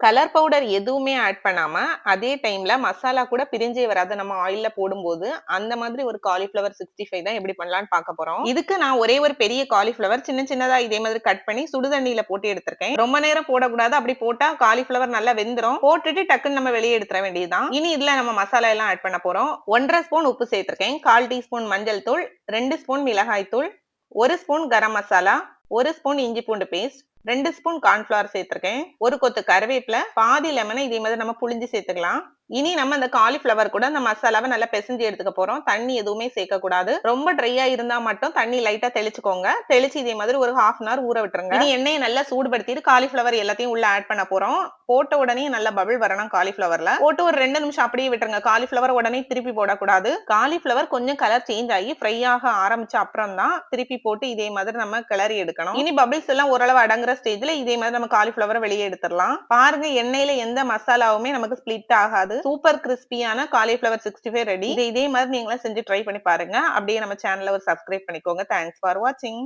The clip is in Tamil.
கலர் பவுடர் எதுவுமே ஆட் பண்ணாம, அதே டைம்ல மசாலா கூட பிரிஞ்சே வராது. நம்ம ஆயில்ல போடும்போது, அந்த மாதிரி ஒரு காலிஃப்ளவர் 65 தான் எப்படி பண்ணலான்னு பார்க்க போறோம். இதுக்கு நான் ஒரே ஒரு பெரிய காலிஃப்ளவர் சின்ன சின்னதா இதே மாதிரி கட் பண்ணி சுடு தண்ணீல போட்டு எடுத்திருக்கேன். ரொம்ப நேரம் போடக்கூடாது. அப்படி போட்டா காலிஃப்ளவர் நல்லா வெந்துரும். போட்டுட்டு டக்குன்னு நம்ம வெளிய எடுத்துற வேண்டியதுதான். இனி இதுல நம்ம மசாலா எல்லாம் ஆட் பண்ண போறோம். 1 1/2 ஸ்பூன் உப்பு சேர்த்திருக்கேன். 1/4 டீஸ்பூன் மஞ்சள் தூள், 2 ஸ்பூன் மிளகாய் தூள், 1 ஸ்பூன் கரம் மசாலா, 1 ஸ்பூன் இஞ்சி பூண்டு பேஸ்ட், 2 ஸ்பூன் கார்ன்ஃப்ளவர் சேர்த்திருக்கேன். ஒரு கொத்து கருவேப்பிலை, பாதி லெமனை இதே மாதிரி நம்ம புழிஞ்சு சேர்த்துக்கலாம். இனி நம்ம அந்த காலிஃப்ளவர் கூட அந்த மசாலாவை நல்லா பிசைஞ்சு எடுத்துக்க போறோம். தண்ணி எதுவுமே சேர்க்க கூடாது. ரொம்ப ட்ரையா இருந்தா மட்டும் தண்ணி லைட்டா தெளிச்சுக்கோங்க. தெளிச்சு இதே மாதிரி ஒரு 1/2 அன் ஹவர் ஊற விட்டுருங்க. இனி எண்ணெயை நல்லா சூடுபடுத்திட்டு காலிஃப்ளவர் எல்லாத்தையும் உள்ள ஆட் பண்ண போறோம். போட்ட உடனே நல்லா பபிள் வரணும் காலிஃப்ளவர்ல. போட்டு ஒரு 2 நிமிஷம் அப்படியே விட்டுருங்க. காலிஃப்ளவர் உடனே திருப்பி போடக்கூடாது. காலிஃப்ளவர் கொஞ்சம் கலர் சேஞ்ச் ஆகி ஃப்ரை ஆக ஆரம்பிச்ச அப்புறம் தான் திருப்பி போட்டு இதே மாதிரி நம்ம கிளறி எடுக்கணும். இனி பபிள்ஸ் எல்லாம் ஓரளவு அடங்குற ஸ்டேஜ்ல இதே மாதிரி நம்ம காலிஃப்ளவரை வெளியே எடுத்துடலாம். பாருங்க எண்ணெயில எந்த மசாலாவுமே நமக்கு ஸ்பிளிட் ஆகாது. சூப்பர் கிறிஸ்பியான காலிஃப்ளவர் 65 ரெடி. இதே மாதிரி நீங்களும் செஞ்சு ட்ரை பண்ணி பாருங்க. அப்படியே நம்ம சேனலை ஒரு சப்ஸ்கிரைப் பண்ணிக்கோங்க. தேங்க்ஸ் ஃபார் வாட்சிங்.